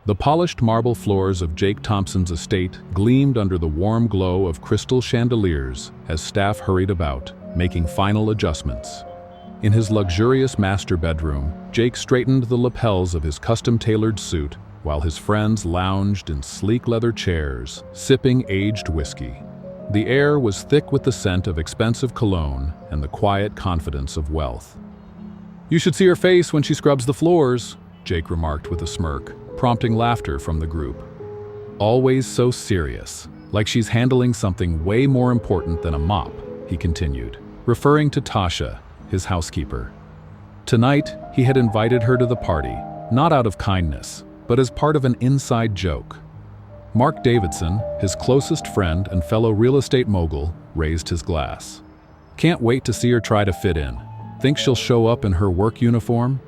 The polished marble floors of Jake Thompson's estate gleamed under the warm glow of crystal chandeliers as staff hurried about, making final adjustments. In his luxurious master bedroom, Jake straightened the lapels of his custom-tailored suit while his friends lounged in sleek leather chairs, sipping aged whiskey. The air was thick with the scent of expensive cologne and the quiet confidence of wealth. "You should see her face when she scrubs the floors," Jake remarked with a smirk, prompting laughter from the group. "Always so serious, like she's handling something way more important than a mop," he continued, referring to Tasha, his housekeeper. Tonight, he had invited her to the party, not out of kindness, but as part of an inside joke. Mark Davidson, his closest friend and fellow real estate mogul, raised his glass. "Can't wait to see her try to fit in. Think she'll show up in her work uniform?"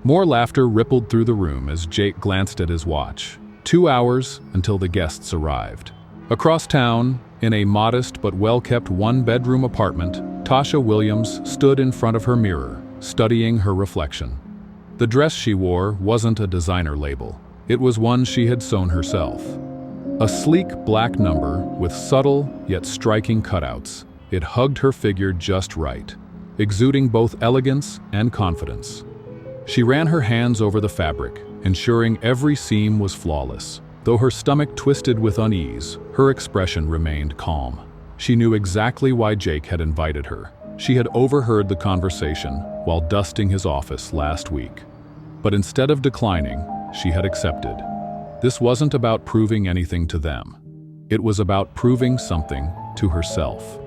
More laughter rippled through the room as Jake glanced at his watch. 2 hours until the guests arrived. Across town, in a modest but well-kept one-bedroom apartment, Tasha Williams stood in front of her mirror, studying her reflection. The dress she wore wasn't a designer label. It was one she had sewn herself. A sleek black number with subtle yet striking cutouts, it hugged her figure just right, exuding both elegance and confidence. She ran her hands over the fabric, ensuring every seam was flawless. Though her stomach twisted with unease, her expression remained calm. She knew exactly why Jake had invited her. She had overheard the conversation while dusting his office last week. But instead of declining, she had accepted. This wasn't about proving anything to them. It was about proving something to herself.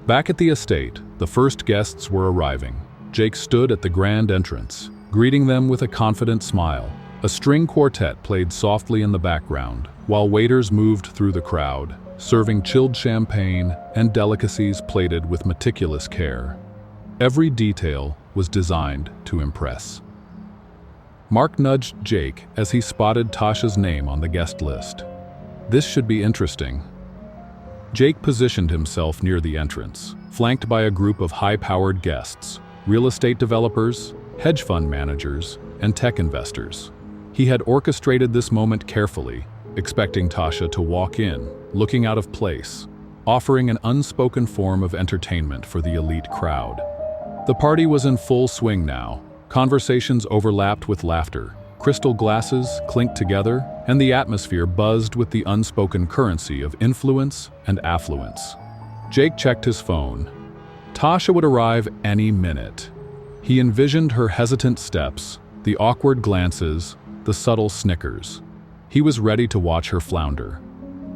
Back at the estate, the first guests were arriving. Jake stood at the grand entrance, greeting them with a confident smile. A string quartet played softly in the background, while waiters moved through the crowd, serving chilled champagne and delicacies plated with meticulous care. Every detail was designed to impress. Mark nudged Jake as he spotted Tasha's name on the guest list. "This should be interesting." Jake positioned himself near the entrance, flanked by a group of high-powered guests, real estate developers, hedge fund managers, and tech investors. He had orchestrated this moment carefully, expecting Tasha to walk in, looking out of place, offering an unspoken form of entertainment for the elite crowd. The party was in full swing now. Conversations overlapped with laughter, crystal glasses clinked together, and the atmosphere buzzed with the unspoken currency of influence and affluence. Jake checked his phone. Tasha would arrive any minute. He envisioned her hesitant steps, the awkward glances, the subtle snickers. He was ready to watch her flounder.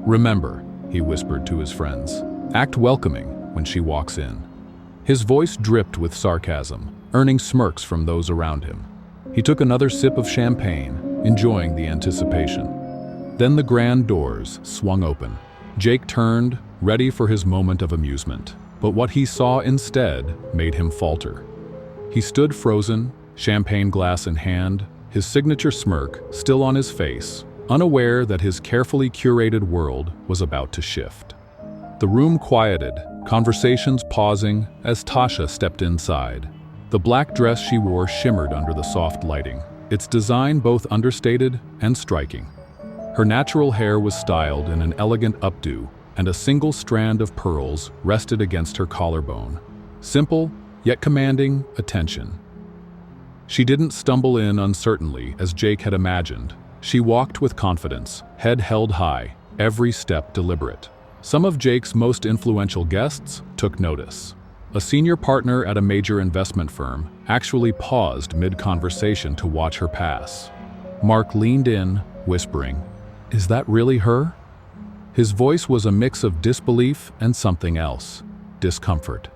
"Remember," he whispered to his friends, "act welcoming when she walks in." His voice dripped with sarcasm, earning smirks from those around him. He took another sip of champagne, enjoying the anticipation. Then the grand doors swung open. Jake turned, ready for his moment of amusement. But what he saw instead made him falter. He stood frozen, champagne glass in hand, his signature smirk still on his face, unaware that his carefully curated world was about to shift. The room quieted, conversations pausing as Tasha stepped inside. The black dress she wore shimmered under the soft lighting, its design both understated and striking. Her natural hair was styled in an elegant updo, and a single strand of pearls rested against her collarbone. Simple, yet commanding attention. She didn't stumble in uncertainly as Jake had imagined. She walked with confidence, head held high, every step deliberate. Some of Jake's most influential guests took notice. A senior partner at a major investment firm actually paused mid-conversation to watch her pass. Mark leaned in, whispering, "Is that really her?" His voice was a mix of disbelief and something else, discomfort.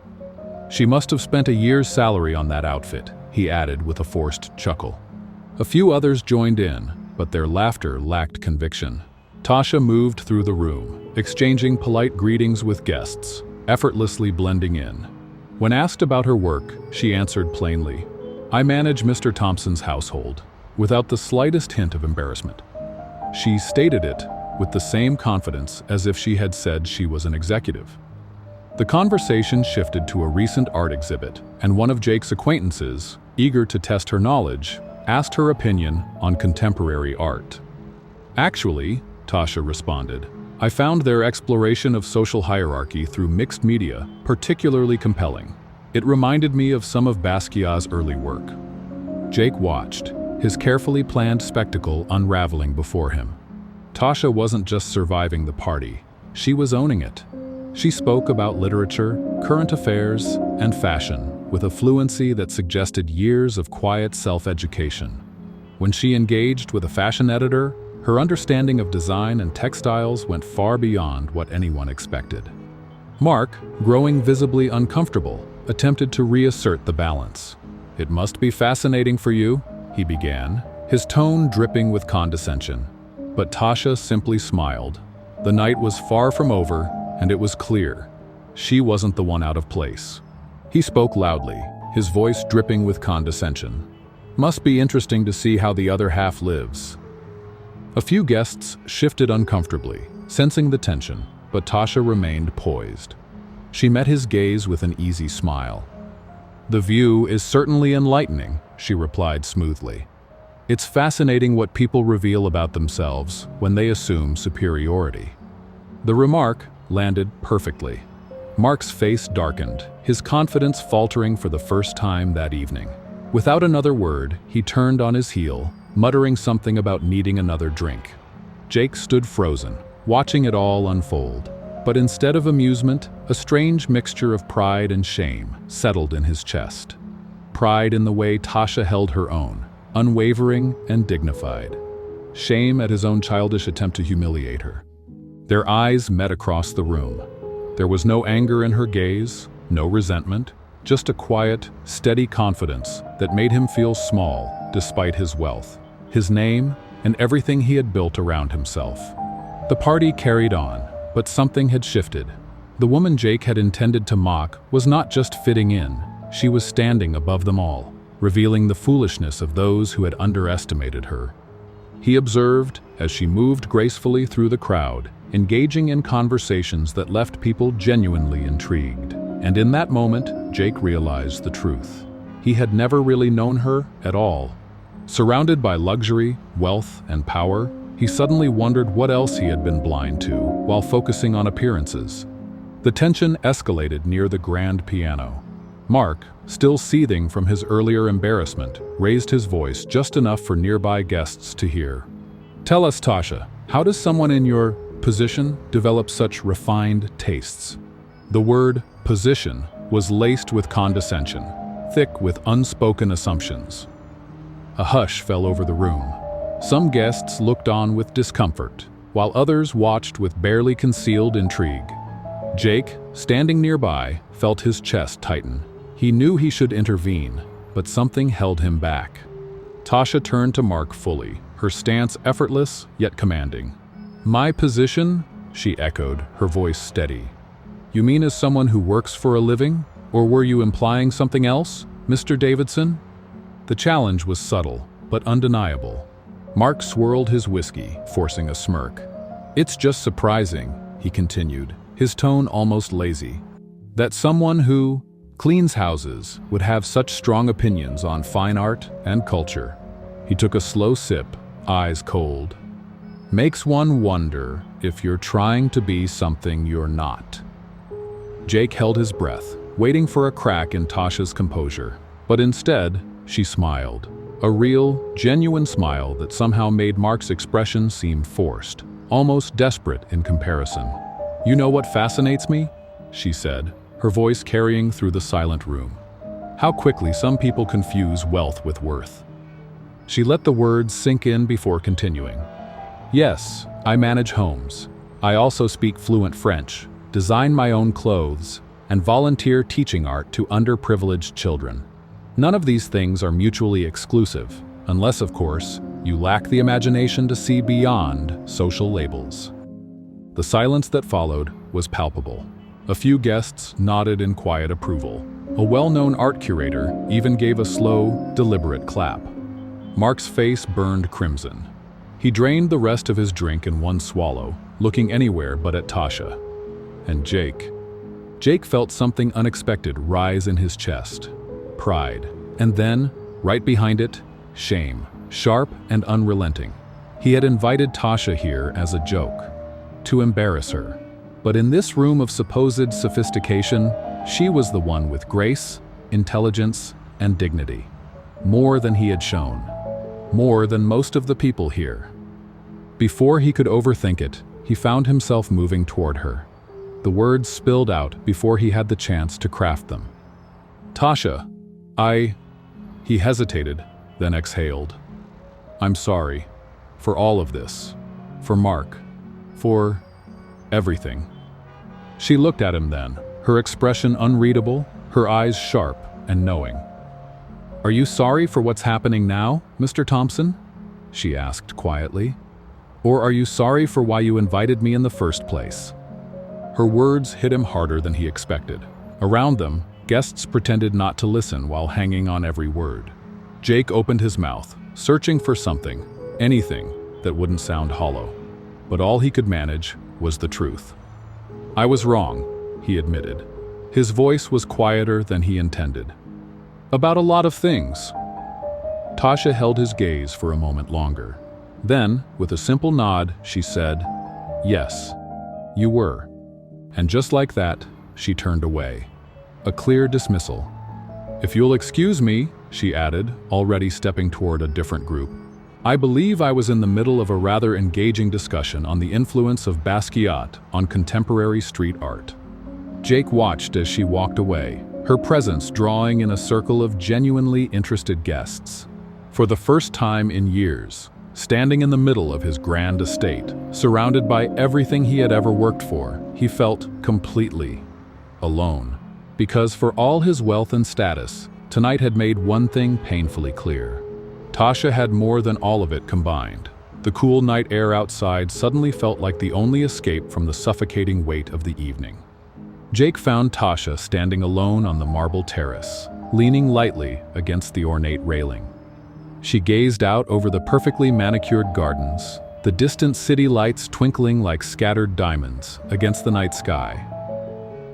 "She must have spent a year's salary on that outfit," he added with a forced chuckle. A few others joined in, but their laughter lacked conviction. Tasha moved through the room, exchanging polite greetings with guests, effortlessly blending in. When asked about her work, she answered plainly, "I manage Mr. Thompson's household," without the slightest hint of embarrassment. She stated it with the same confidence as if she had said she was an executive. The conversation shifted to a recent art exhibit, and one of Jake's acquaintances, eager to test her knowledge, asked her opinion on contemporary art. "Actually," Tasha responded, "I found their exploration of social hierarchy through mixed media particularly compelling. It reminded me of some of Basquiat's early work." Jake watched, his carefully planned spectacle unraveling before him. Tasha wasn't just surviving the party, she was owning it. She spoke about literature, current affairs, and fashion with a fluency that suggested years of quiet self-education. When she engaged with a fashion editor, her understanding of design and textiles went far beyond what anyone expected. Mark, growing visibly uncomfortable, attempted to reassert the balance. "It must be fascinating for you," he began, his tone dripping with condescension. But Tasha simply smiled. The night was far from over, and it was clear. She wasn't the one out of place. He spoke loudly, his voice dripping with condescension. "Must be interesting to see how the other half lives." A few guests shifted uncomfortably, sensing the tension, but Tasha remained poised. She met his gaze with an easy smile. "The view is certainly enlightening," she replied smoothly. "It's fascinating what people reveal about themselves when they assume superiority." The remark landed perfectly. Mark's face darkened, his confidence faltering for the first time that evening. Without another word, he turned on his heel, muttering something about needing another drink. Jake stood frozen, watching it all unfold. But instead of amusement, a strange mixture of pride and shame settled in his chest. Pride in the way Tasha held her own, unwavering and dignified. Shame at his own childish attempt to humiliate her. Their eyes met across the room. There was no anger in her gaze, no resentment, just a quiet, steady confidence that made him feel small despite his wealth, his name, and everything he had built around himself. The party carried on, but something had shifted. The woman Jake had intended to mock was not just fitting in, she was standing above them all, revealing the foolishness of those who had underestimated her. He observed as she moved gracefully through the crowd, engaging in conversations that left people genuinely intrigued. And in that moment, Jake realized the truth. He had never really known her at all. Surrounded by luxury, wealth, and power, he suddenly wondered what else he had been blind to while focusing on appearances. The tension escalated near the grand piano. Mark, still seething from his earlier embarrassment, raised his voice just enough for nearby guests to hear. "Tell us, Tasha, how does someone in your position develop such refined tastes?" The word "position" was laced with condescension, thick with unspoken assumptions. A hush fell over the room. Some guests looked on with discomfort, while others watched with barely concealed intrigue. Jake, standing nearby, felt his chest tighten. He knew he should intervene, but something held him back. Tasha turned to Mark fully, her stance effortless yet commanding. "My position?" she echoed, her voice steady. "You mean as someone who works for a living? Or were you implying something else, Mr. Davidson?" The challenge was subtle, but undeniable. Mark swirled his whiskey, forcing a smirk. "It's just surprising," he continued, his tone almost lazy, "that someone who cleans houses would have such strong opinions on fine art and culture." He took a slow sip, eyes cold. "Makes one wonder if you're trying to be something you're not." Jake held his breath, waiting for a crack in Tasha's composure, but instead, she smiled. A real, genuine smile that somehow made Mark's expression seem forced, almost desperate in comparison. "You know what fascinates me?" she said, her voice carrying through the silent room. "How quickly some people confuse wealth with worth." She let the words sink in before continuing. "Yes, I manage homes. I also speak fluent French, design my own clothes, and volunteer teaching art to underprivileged children. None of these things are mutually exclusive, unless, of course, you lack the imagination to see beyond social labels." The silence that followed was palpable. A few guests nodded in quiet approval. A well-known art curator even gave a slow, deliberate clap. Mark's face burned crimson. He drained the rest of his drink in one swallow, looking anywhere but at Tasha. And Jake. Jake felt something unexpected rise in his chest. Pride. And then, right behind it, shame, sharp and unrelenting. He had invited Tasha here as a joke, to embarrass her. But in this room of supposed sophistication, she was the one with grace, intelligence, and dignity. More than he had shown. More than most of the people here. Before he could overthink it, he found himself moving toward her. The words spilled out before he had the chance to craft them. Tasha, He hesitated, then exhaled. I'm sorry. For all of this. For Mark. For everything. She looked at him then, her expression unreadable, her eyes sharp and knowing. Are you sorry for what's happening now, Mr. Thompson? She asked quietly. Or are you sorry for why you invited me in the first place? Her words hit him harder than he expected. Around them, guests pretended not to listen while hanging on every word. Jake opened his mouth, searching for something, anything, that wouldn't sound hollow. But all he could manage was the truth. I was wrong, he admitted. His voice was quieter than he intended. About a lot of things. Tasha held his gaze for a moment longer. Then, with a simple nod, she said, Yes, you were. And just like that, she turned away. A clear dismissal. If you'll excuse me, she added, already stepping toward a different group. I believe I was in the middle of a rather engaging discussion on the influence of Basquiat on contemporary street art. Jake watched as she walked away, her presence drawing in a circle of genuinely interested guests. For the first time in years, standing in the middle of his grand estate, surrounded by everything he had ever worked for, he felt completely alone. Because for all his wealth and status, tonight had made one thing painfully clear. Tasha had more than all of it combined. The cool night air outside suddenly felt like the only escape from the suffocating weight of the evening. Jake found Tasha standing alone on the marble terrace, leaning lightly against the ornate railing. She gazed out over the perfectly manicured gardens, the distant city lights twinkling like scattered diamonds against the night sky.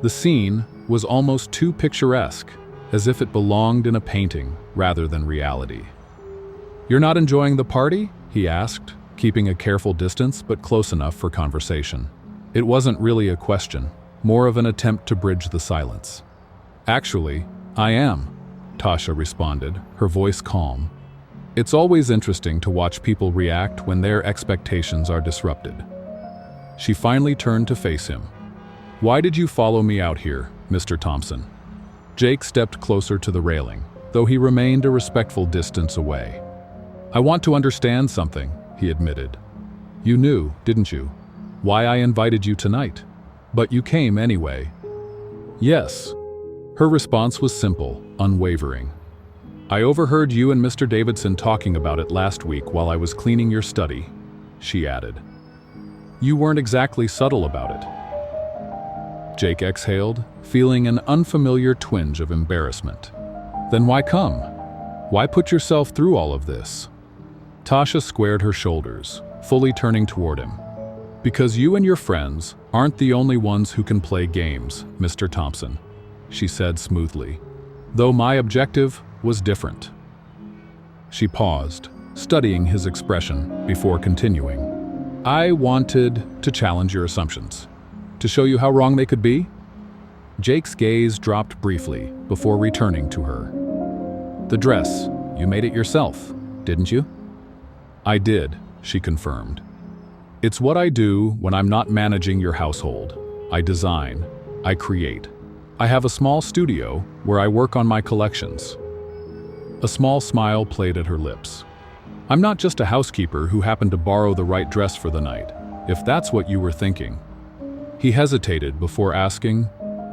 The scene was almost too picturesque, as if it belonged in a painting rather than reality. You're not enjoying the party? He asked, keeping a careful distance but close enough for conversation. It wasn't really a question, more of an attempt to bridge the silence. Actually, I am, Tasha responded, her voice calm. It's always interesting to watch people react when their expectations are disrupted. She finally turned to face him. Why did you follow me out here, Mr. Thompson? Jake stepped closer to the railing, though he remained a respectful distance away. I want to understand something, he admitted. You knew, didn't you, why I invited you tonight? But you came anyway. Yes. Her response was simple, unwavering. I overheard you and Mr. Davidson talking about it last week while I was cleaning your study, she added. You weren't exactly subtle about it. Jake exhaled, feeling an unfamiliar twinge of embarrassment. Then why come? Why put yourself through all of this? Tasha squared her shoulders, fully turning toward him. Because you and your friends aren't the only ones who can play games, Mr. Thompson, she said smoothly, though my objective was different. She paused, studying his expression before continuing. I wanted to challenge your assumptions, to show you how wrong they could be. Jake's gaze dropped briefly before returning to her. The dress, you made it yourself, didn't you? I did, she confirmed. It's what I do when I'm not managing your household. I design, I create. I have a small studio where I work on my collections. A small smile played at her lips. I'm not just a housekeeper who happened to borrow the right dress for the night, if that's what you were thinking. He hesitated before asking,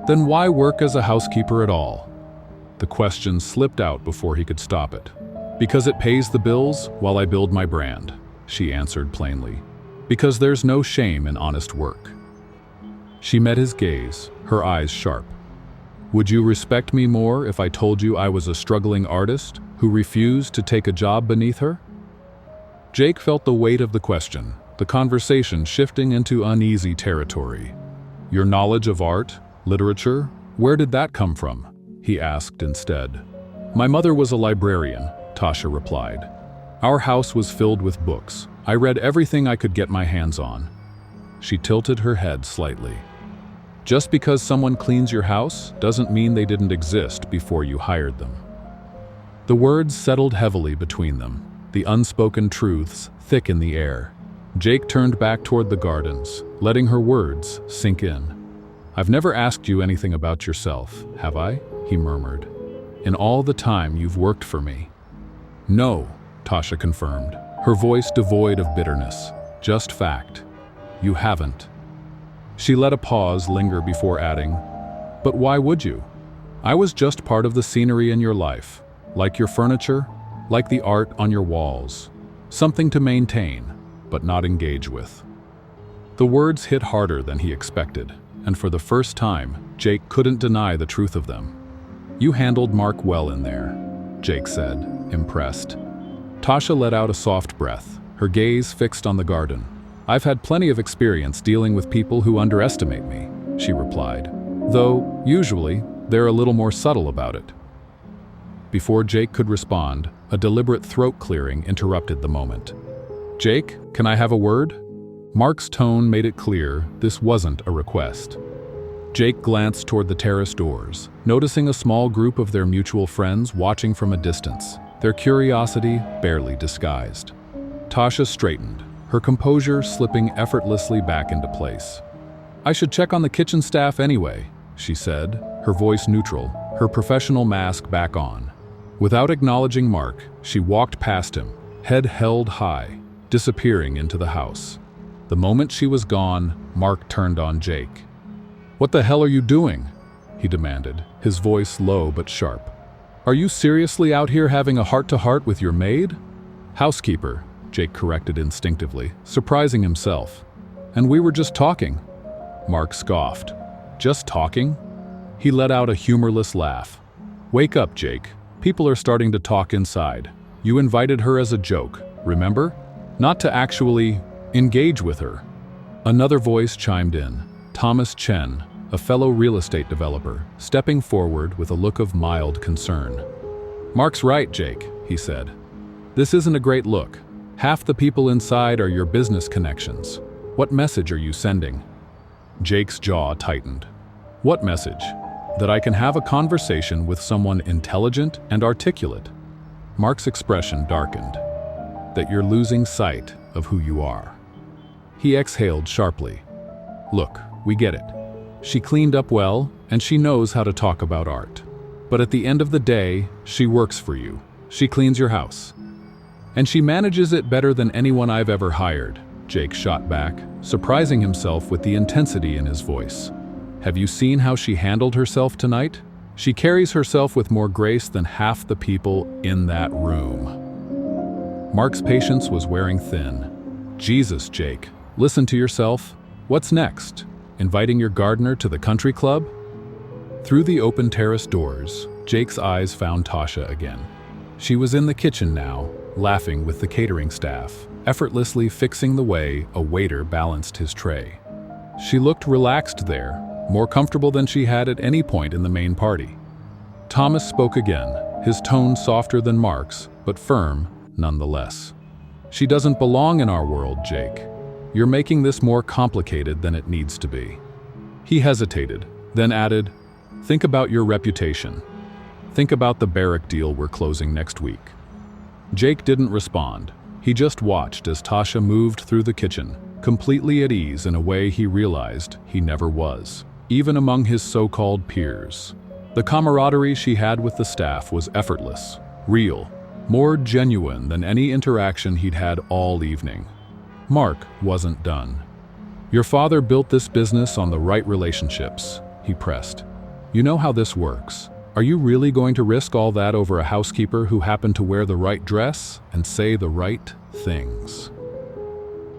then why work as a housekeeper at all? The question slipped out before he could stop it. Because it pays the bills while I build my brand, she answered plainly. Because there's no shame in honest work. She met his gaze, her eyes sharp. Would you respect me more if I told you I was a struggling artist who refused to take a job beneath her? Jake felt the weight of the question, the conversation shifting into uneasy territory. Your knowledge of art, literature, where did that come from? He asked instead. My mother was a librarian, Tasha replied. Our house was filled with books. I read everything I could get my hands on. She tilted her head slightly. Just because someone cleans your house doesn't mean they didn't exist before you hired them. The words settled heavily between them, the unspoken truths thick in the air. Jake turned back toward the gardens, letting her words sink in. "I've never asked you anything about yourself, have I?" he murmured. "In all the time you've worked for me." "No," Tasha confirmed, her voice devoid of bitterness. "Just fact. You haven't." She let a pause linger before adding, "But why would you? I was just part of the scenery in your life, like your furniture, like the art on your walls. Something to maintain, but not engage with." The words hit harder than he expected, and for the first time, Jake couldn't deny the truth of them. "You handled Mark well in there," Jake said, impressed. Tasha let out a soft breath, her gaze fixed on the garden. "I've had plenty of experience dealing with people who underestimate me," she replied, "though, usually, they're a little more subtle about it." Before Jake could respond, a deliberate throat clearing interrupted the moment. "Jake, can I have a word?" Mark's tone made it clear this wasn't a request. Jake glanced toward the terrace doors, noticing a small group of their mutual friends watching from a distance, their curiosity barely disguised. Tasha straightened, her composure slipping effortlessly back into place. "I should check on the kitchen staff anyway," she said, her voice neutral, her professional mask back on. Without acknowledging Mark, she walked past him, head held high, disappearing into the house. The moment she was gone, Mark turned on Jake. "What the hell are you doing?" he demanded, his voice low but sharp. "Are you seriously out here having a heart-to-heart with your maid?" "Housekeeper," Jake corrected instinctively, surprising himself. "And we were just talking." Mark scoffed. "Just talking?" He let out a humorless laugh. "Wake up, Jake. People are starting to talk inside. You invited her as a joke, remember? Not to actually engage with her." Another voice chimed in, Thomas Chen, a fellow real estate developer, stepping forward with a look of mild concern. "Mark's right, Jake," he said. "This isn't a great look. Half the people inside are your business connections. What message are you sending?" Jake's jaw tightened. "What message? That I can have a conversation with someone intelligent and articulate." Mark's expression darkened. "That you're losing sight of who you are." He exhaled sharply. "Look, we get it. She cleaned up well, and she knows how to talk about art. But at the end of the day, she works for you. She cleans your house. And she manages it better than anyone I've ever hired," Jake shot back, surprising himself with the intensity in his voice. "Have you seen how she handled herself tonight? She carries herself with more grace than half the people in that room." Mark's patience was wearing thin. "Jesus, Jake, listen to yourself. What's next? Inviting your gardener to the country club?" Through the open terrace doors, Jake's eyes found Tasha again. She was in the kitchen now, laughing with the catering staff, effortlessly fixing the way a waiter balanced his tray. She looked relaxed there, more comfortable than she had at any point in the main party. Thomas spoke again, his tone softer than Mark's, but firm nonetheless. "She doesn't belong in our world, Jake. You're making this more complicated than it needs to be." He hesitated, then added, "Think about your reputation. Think about the barrack deal we're closing next week." Jake didn't respond. He just watched as Tasha moved through the kitchen, completely at ease in a way he realized he never was, even among his so-called peers. The camaraderie she had with the staff was effortless, real, more genuine than any interaction he'd had all evening. Mark wasn't done. "Your father built this business on the right relationships," he pressed. "You know how this works. Are you really going to risk all that over a housekeeper who happened to wear the right dress and say the right things?"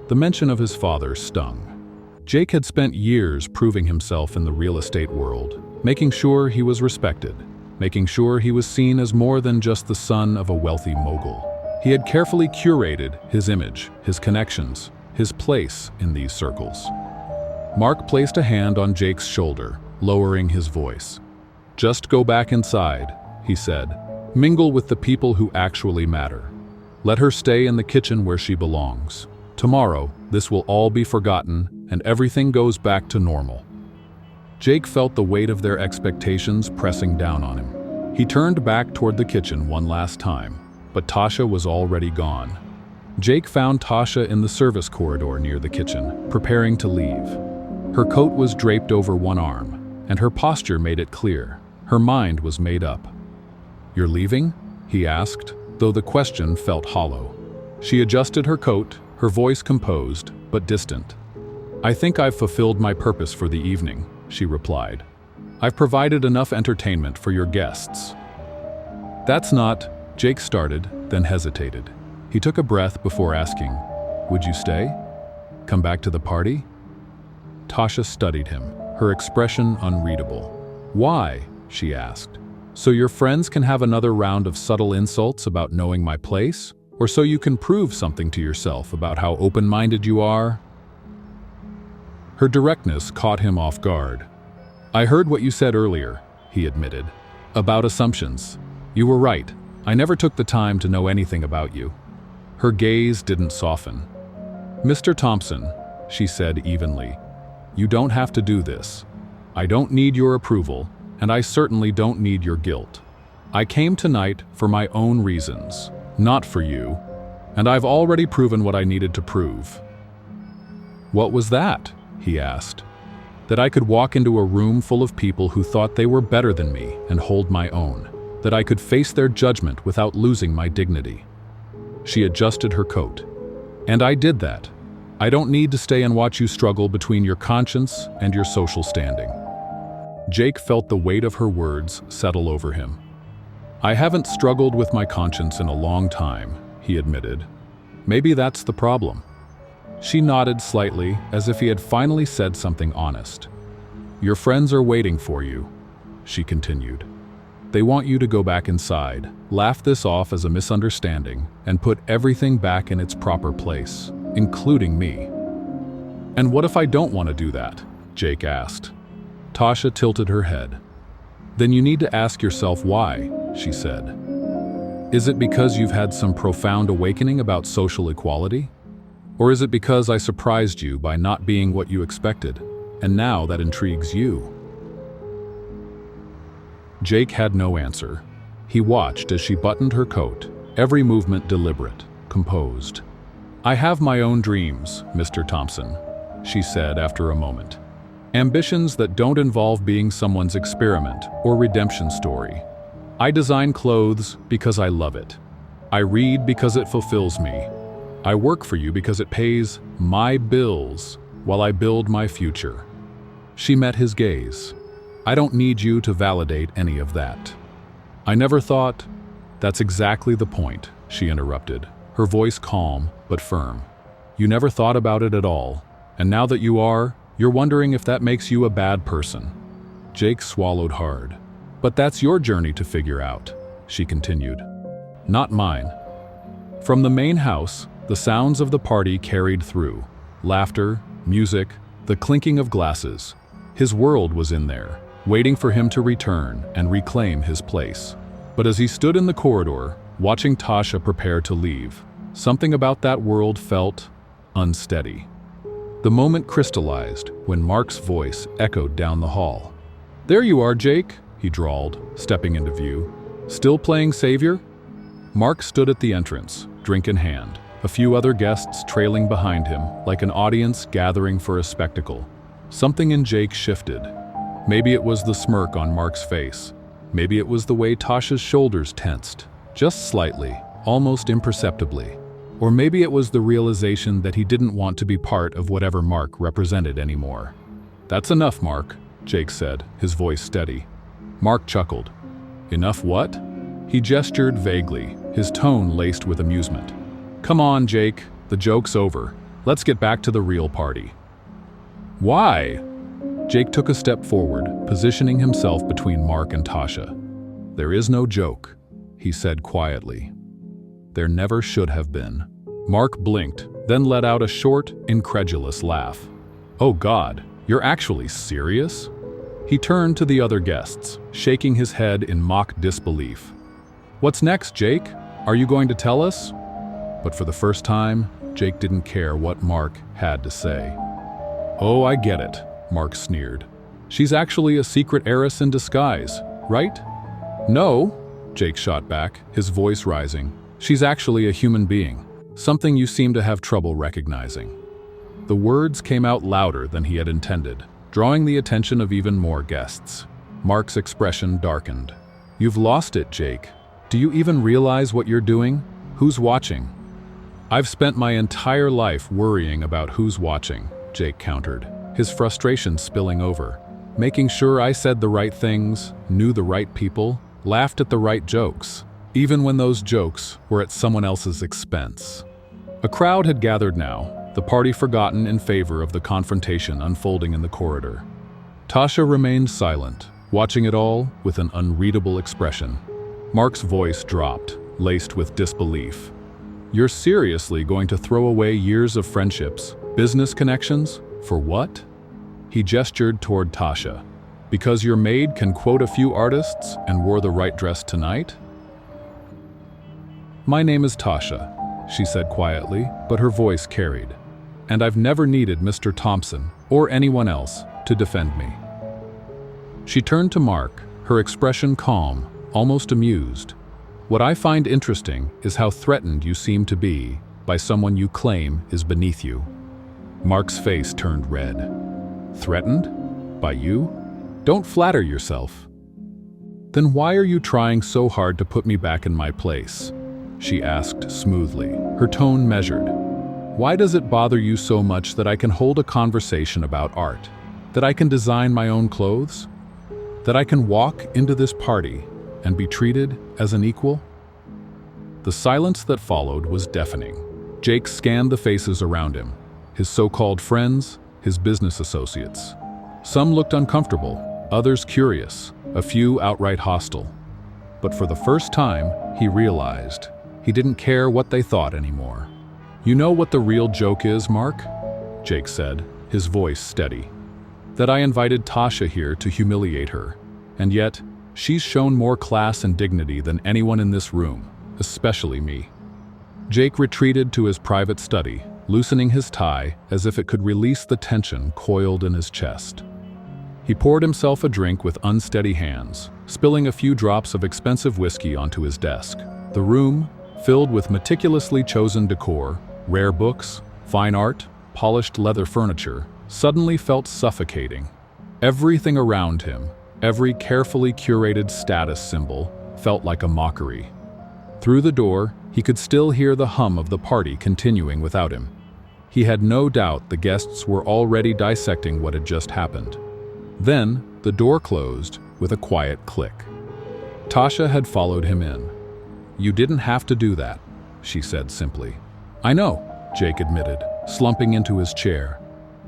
The mention of his father stung. Jake had spent years proving himself in the real estate world, making sure he was respected, making sure he was seen as more than just the son of a wealthy mogul. He had carefully curated his image, his connections, his place in these circles. Mark placed a hand on Jake's shoulder, lowering his voice. "Just go back inside," he said. "Mingle with the people who actually matter. Let her stay in the kitchen where she belongs. Tomorrow, this will all be forgotten and everything goes back to normal. Jake felt the weight of their expectations pressing down on him. He turned back toward the kitchen one last time, but Tasha was already gone. Jake found Tasha in the service corridor near the kitchen, preparing to leave. Her coat was draped over one arm, and her posture made it clear. Her mind was made up. "You're leaving?" he asked, though the question felt hollow. She adjusted her coat, her voice composed, but distant. "I think I've fulfilled my purpose for the evening," she replied. "I've provided enough entertainment for your guests." "That's not," Jake started, then hesitated. He took a breath before asking, "Would you stay? Come back to the party?" Tasha studied him, her expression unreadable. "Why?" she asked. "So your friends can have another round of subtle insults about knowing my place? Or so you can prove something to yourself about how open-minded you are?" Her directness caught him off guard. "I heard what you said earlier," he admitted, "about assumptions. You were right. I never took the time to know anything about you." Her gaze didn't soften. "Mr. Thompson," she said evenly, "you don't have to do this. I don't need your approval, and I certainly don't need your guilt. I came tonight for my own reasons, not for you, and I've already proven what I needed to prove." "What was that?" he asked. "That I could walk into a room full of people who thought they were better than me and hold my own. That I could face their judgment without losing my dignity." She adjusted her coat. "And I did that. I don't need to stay and watch you struggle between your conscience and your social standing." Jake felt the weight of her words settle over him. "I haven't struggled with my conscience in a long time," he admitted. "Maybe that's the problem." She nodded slightly, as if he had finally said something honest. "Your friends are waiting for you," she continued. "They want you to go back inside, laugh this off as a misunderstanding, and put everything back in its proper place, including me." "And what if I don't want to do that?" Jake asked. Tasha tilted her head. "Then you need to ask yourself why," she said. "Is it because you've had some profound awakening about social equality? Or is it because I surprised you by not being what you expected, and now that intrigues you?" Jake had no answer. He watched as she buttoned her coat, every movement deliberate, composed. "I have my own dreams, Mr. Thompson," she said after a moment. "Ambitions that don't involve being someone's experiment or redemption story. I design clothes because I love it. I read because it fulfills me. I work for you because it pays my bills while I build my future." She met his gaze. "I don't need you to validate any of that." "I never thought—" "That's exactly the point," she interrupted, her voice calm but firm. "You never thought about it at all, and now that you are, you're wondering if that makes you a bad person." Jake swallowed hard. "But that's your journey to figure out," she continued. "Not mine." From the main house, the sounds of the party carried through. Laughter, music, the clinking of glasses. His world was in there, waiting for him to return and reclaim his place. But as he stood in the corridor, watching Tasha prepare to leave, something about that world felt unsteady. The moment crystallized when Mark's voice echoed down the hall. "There you are, Jake," he drawled, stepping into view. "Still playing savior?" Mark stood at the entrance, drink in hand, a few other guests trailing behind him like an audience gathering for a spectacle. Something in Jake shifted. Maybe it was the smirk on Mark's face. Maybe it was the way Tasha's shoulders tensed, just slightly, almost imperceptibly. Or maybe it was the realization that he didn't want to be part of whatever Mark represented anymore. "That's enough, Mark," Jake said, his voice steady. Mark chuckled. "Enough what?" He gestured vaguely, his tone laced with amusement. "Come on, Jake, the joke's over. Let's get back to the real party." "Why?" Jake took a step forward, positioning himself between Mark and Tasha. "There is no joke," he said quietly. "There never should have been." Mark blinked, then let out a short, incredulous laugh. "Oh God, you're actually serious?" He turned to the other guests, shaking his head in mock disbelief. "What's next, Jake? Are you going to tell us?" But for the first time, Jake didn't care what Mark had to say. "Oh, I get it," Mark sneered. "She's actually a secret heiress in disguise, right?" "No," Jake shot back, his voice rising. "She's actually a human being, something you seem to have trouble recognizing." The words came out louder than he had intended, drawing the attention of even more guests. Mark's expression darkened. "You've lost it, Jake. Do you even realize what you're doing? Who's watching?" "I've spent my entire life worrying about who's watching," Jake countered, his frustration spilling over. "Making sure I said the right things, knew the right people, laughed at the right jokes, even when those jokes were at someone else's expense." A crowd had gathered now, the party forgotten in favor of the confrontation unfolding in the corridor. Tasha remained silent, watching it all with an unreadable expression. Mark's voice dropped, laced with disbelief. "You're seriously going to throw away years of friendships, business connections, for what?" He gestured toward Tasha. "Because your maid can quote a few artists and wore the right dress tonight?" "My name is Tasha," she said quietly, but her voice carried. "And I've never needed Mr. Thompson, or anyone else, to defend me." She turned to Mark, her expression calm, almost amused. "What I find interesting is how threatened you seem to be by someone you claim is beneath you." Mark's face turned red. "Threatened? By you? Don't flatter yourself." "Then why are you trying so hard to put me back in my place?" she asked smoothly, her tone measured. "Why does it bother you so much that I can hold a conversation about art? That I can design my own clothes? That I can walk into this party and be treated as an equal?" The silence that followed was deafening. Jake scanned the faces around him, his so-called friends, his business associates. Some looked uncomfortable, others curious, a few outright hostile. But for the first time, he realized he didn't care what they thought anymore. "You know what the real joke is, Mark?" Jake said, his voice steady. "That I invited Tasha here to humiliate her, and yet she's shown more class and dignity than anyone in this room, especially me." Jake retreated to his private study, loosening his tie as if it could release the tension coiled in his chest. He poured himself a drink with unsteady hands, spilling a few drops of expensive whiskey onto his desk. The room, filled with meticulously chosen decor, rare books, fine art, polished leather furniture, suddenly felt suffocating. Everything around him, every carefully curated status symbol, felt like a mockery. Through the door, he could still hear the hum of the party continuing without him. He had no doubt the guests were already dissecting what had just happened. Then, the door closed with a quiet click. Tasha had followed him in. "You didn't have to do that," she said simply. "I know," Jake admitted, slumping into his chair.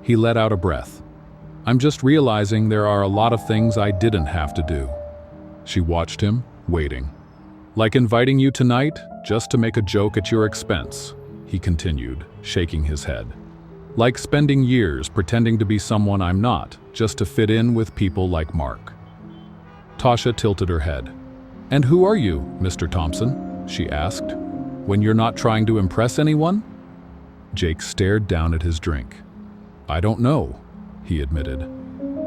He let out a breath. "I'm just realizing there are a lot of things I didn't have to do." She watched him, waiting. "Like inviting you tonight, just to make a joke at your expense," he continued, shaking his head. "Like spending years pretending to be someone I'm not, just to fit in with people like Mark." Tasha tilted her head. "And who are you, Mr. Thompson?" she asked. "When you're not trying to impress anyone?" Jake stared down at his drink. "I don't know," he admitted.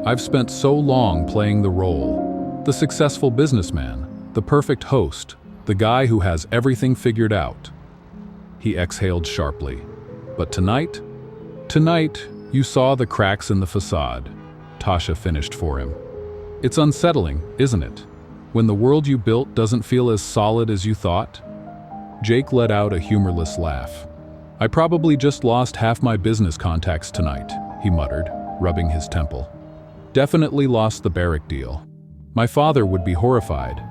"I've spent so long playing the role. The successful businessman, the perfect host, the guy who has everything figured out." He exhaled sharply. "But tonight? Tonight, you saw the cracks in the facade," Tasha finished for him. "It's unsettling, isn't it? When the world you built doesn't feel as solid as you thought?" Jake let out a humorless laugh. "I probably just lost half my business contacts tonight," he muttered, rubbing his temple. "Definitely lost the Barrick deal. My father would be horrified."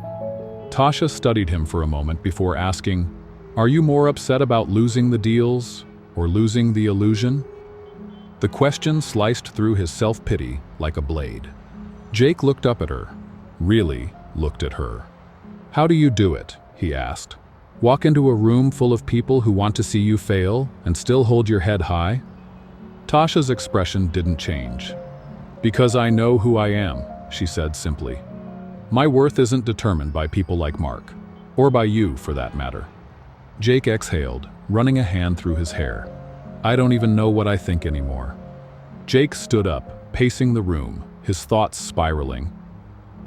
Tasha studied him for a moment before asking, "Are you more upset about losing the deals or losing the illusion?" The question sliced through his self-pity like a blade. Jake looked up at her, really looked at her. "How do you do it?" he asked. "Walk into a room full of people who want to see you fail and still hold your head high?" Tasha's expression didn't change. "Because I know who I am," she said simply. "My worth isn't determined by people like Mark, or by you for that matter." Jake exhaled, running a hand through his hair. I don't even know what I think anymore. Jake stood up, pacing the room, his thoughts spiraling.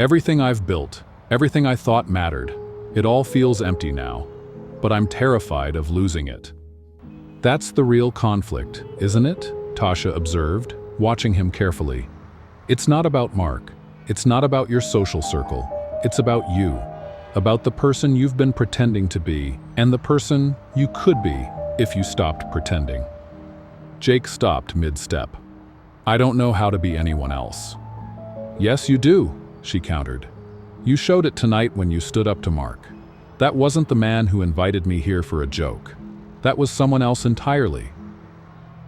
Everything I've built, everything I thought mattered, it all feels empty now. But I'm terrified of losing it. That's the real conflict, isn't it? Tasha observed, watching him carefully. It's not about Mark. It's not about your social circle. It's about you. About the person you've been pretending to be, and the person you could be if you stopped pretending. Jake stopped mid-step. I don't know how to be anyone else. Yes, you do, she countered. You showed it tonight when you stood up to Mark. That wasn't the man who invited me here for a joke. That was someone else entirely.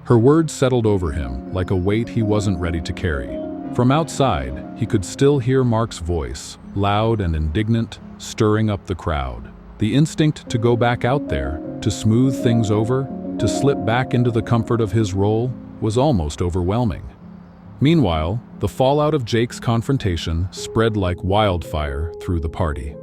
Her words settled over him like a weight he wasn't ready to carry. From outside, he could still hear Mark's voice, loud and indignant, stirring up the crowd. The instinct to go back out there, to smooth things over, to slip back into the comfort of his role, was almost overwhelming. Meanwhile, the fallout of Jake's confrontation spread like wildfire through the party.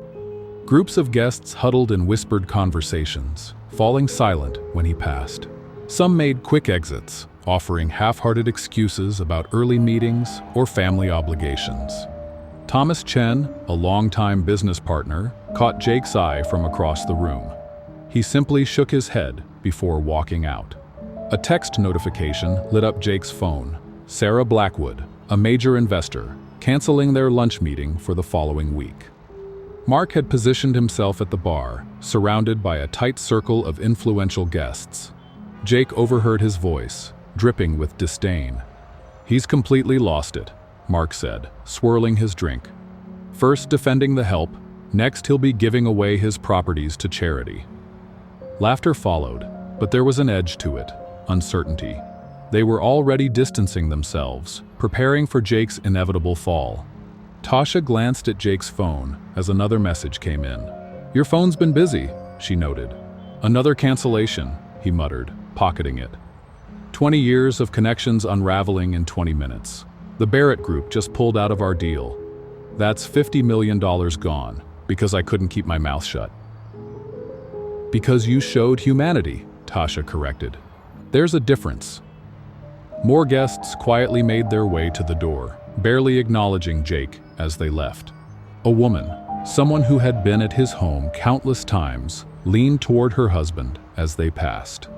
Groups of guests huddled in whispered conversations, falling silent when he passed. Some made quick exits, offering half-hearted excuses about early meetings or family obligations. Thomas Chen, a longtime business partner, caught Jake's eye from across the room. He simply shook his head before walking out. A text notification lit up Jake's phone. Sarah Blackwood, a major investor, canceling their lunch meeting for the following week. Mark had positioned himself at the bar, surrounded by a tight circle of influential guests. Jake overheard his voice, dripping with disdain. He's completely lost it, Mark said, swirling his drink. First defending the help, next he'll be giving away his properties to charity. Laughter followed, but there was an edge to it, uncertainty. They were already distancing themselves, preparing for Jake's inevitable fall. Tasha glanced at Jake's phone as another message came in. Your phone's been busy, she noted. Another cancellation, he muttered, pocketing it. 20 years of connections unraveling in 20 minutes. The Barrett Group just pulled out of our deal. That's $50 million gone, because I couldn't keep my mouth shut. Because you showed humanity, Tasha corrected. There's a difference. More guests quietly made their way to the door, barely acknowledging Jake as they left. A woman, someone who had been at his home countless times, leaned toward her husband as they passed.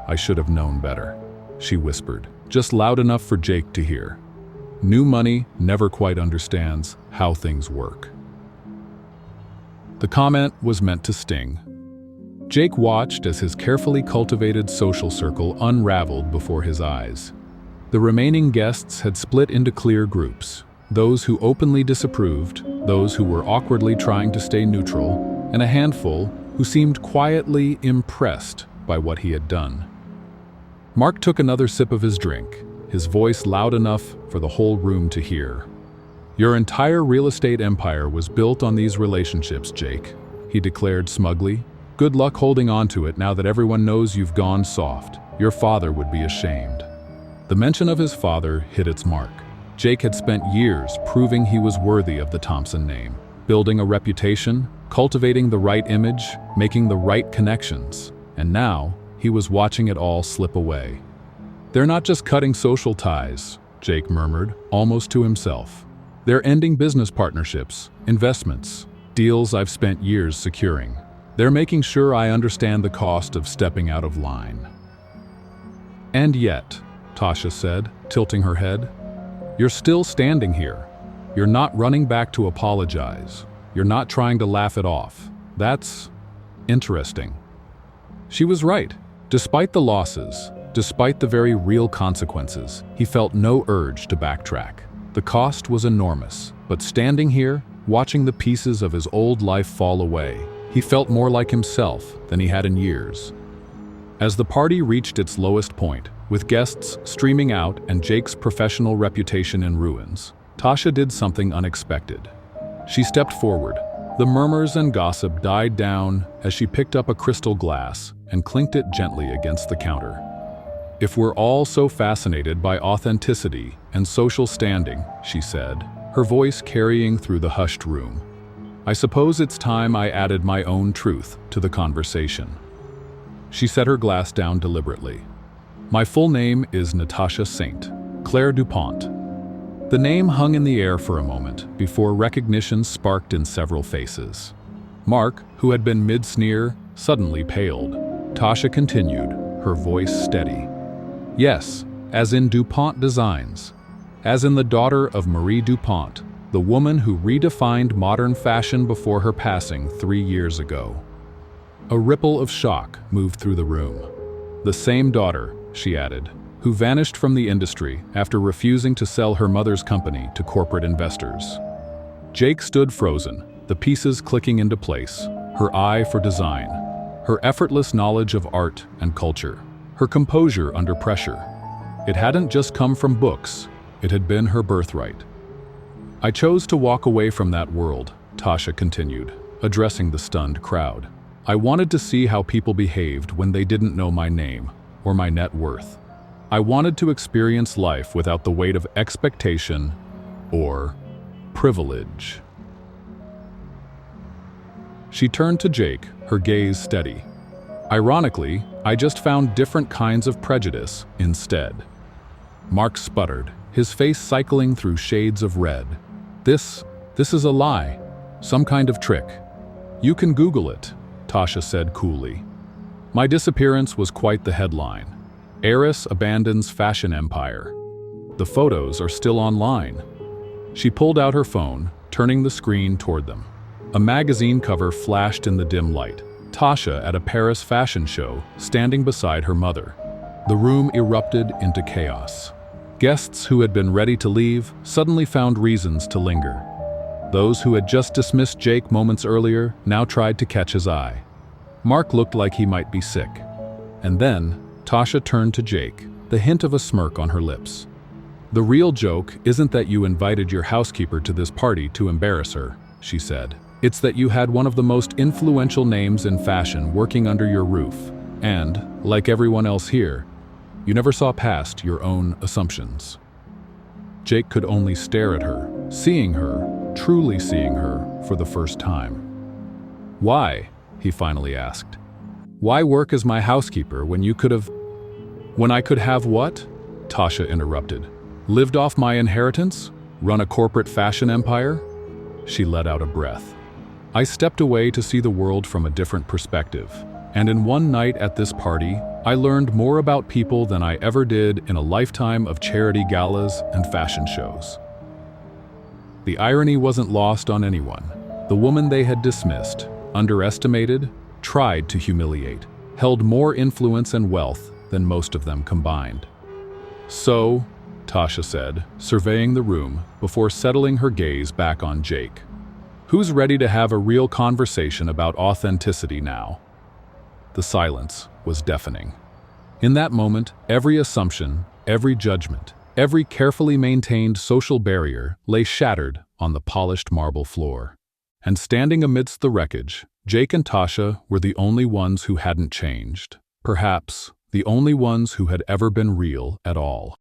I should have known better, she whispered, just loud enough for Jake to hear. New money never quite understands how things work. The comment was meant to sting. Jake watched as his carefully cultivated social circle unraveled before his eyes. The remaining guests had split into clear groups, those who openly disapproved, those who were awkwardly trying to stay neutral, and a handful who seemed quietly impressed by what he had done. Mark took another sip of his drink, his voice loud enough for the whole room to hear. Your entire real estate empire was built on these relationships, Jake, he declared smugly. Good luck holding on to it now that everyone knows you've gone soft. Your father would be ashamed. The mention of his father hit its mark. Jake had spent years proving he was worthy of the Thompson name, building a reputation, cultivating the right image, making the right connections, and now he was watching it all slip away. They're not just cutting social ties, Jake murmured, almost to himself. They're ending business partnerships, investments, deals I've spent years securing. They're making sure I understand the cost of stepping out of line. And yet, Tasha said, tilting her head, you're still standing here. You're not running back to apologize. You're not trying to laugh it off. That's interesting. She was right. Despite the losses, despite the very real consequences, he felt no urge to backtrack. The cost was enormous, but standing here, watching the pieces of his old life fall away, he felt more like himself than he had in years. As the party reached its lowest point, with guests streaming out and Jake's professional reputation in ruins, Tasha did something unexpected. She stepped forward. The murmurs and gossip died down as she picked up a crystal glass and clinked it gently against the counter. If we're all so fascinated by authenticity and social standing, she said, her voice carrying through the hushed room, I suppose it's time I added my own truth to the conversation. She set her glass down deliberately. My full name is Natasha Saint, Claire DuPont. The name hung in the air for a moment before recognition sparked in several faces. Mark, who had been mid-sneer, suddenly paled. Tasha continued, her voice steady. Yes, as in DuPont Designs. As in the daughter of Marie DuPont, the woman who redefined modern fashion before her passing 3 years ago. A ripple of shock moved through the room. The same daughter, she added, who vanished from the industry after refusing to sell her mother's company to corporate investors. Jake stood frozen, the pieces clicking into place, her eye for design, her effortless knowledge of art and culture, her composure under pressure. It hadn't just come from books, it had been her birthright. I chose to walk away from that world, Tasha continued, addressing the stunned crowd. I wanted to see how people behaved when they didn't know my name or my net worth. I wanted to experience life without the weight of expectation or privilege. She turned to Jake, her gaze steady. Ironically, I just found different kinds of prejudice instead. Mark sputtered, his face cycling through shades of red. This is a lie. Some kind of trick. You can Google it, Tasha said coolly. My disappearance was quite the headline. Heiress abandons fashion empire. The photos are still online. She pulled out her phone, turning the screen toward them. A magazine cover flashed in the dim light. Tasha at a Paris fashion show, standing beside her mother. The room erupted into chaos. Guests who had been ready to leave suddenly found reasons to linger. Those who had just dismissed Jake moments earlier now tried to catch his eye. Mark looked like he might be sick. And then, Tasha turned to Jake, the hint of a smirk on her lips. The real joke isn't that you invited your housekeeper to this party to embarrass her, she said. It's that you had one of the most influential names in fashion working under your roof, and, like everyone else here, you never saw past your own assumptions. Jake could only stare at her, seeing her, truly seeing her, for the first time. Why? He finally asked. Why work as my housekeeper when I could have what? Tasha interrupted. Lived off my inheritance? Run a corporate fashion empire? She let out a breath. I stepped away to see the world from a different perspective, and in one night at this party, I learned more about people than I ever did in a lifetime of charity galas and fashion shows. The irony wasn't lost on anyone. The woman they had dismissed, underestimated, tried to humiliate, held more influence and wealth than most of them combined. So, Tasha said, surveying the room before settling her gaze back on Jake. Who's ready to have a real conversation about authenticity now? The silence was deafening. In that moment, every assumption, every judgment, every carefully maintained social barrier lay shattered on the polished marble floor. And standing amidst the wreckage, Jake and Tasha were the only ones who hadn't changed. Perhaps the only ones who had ever been real at all.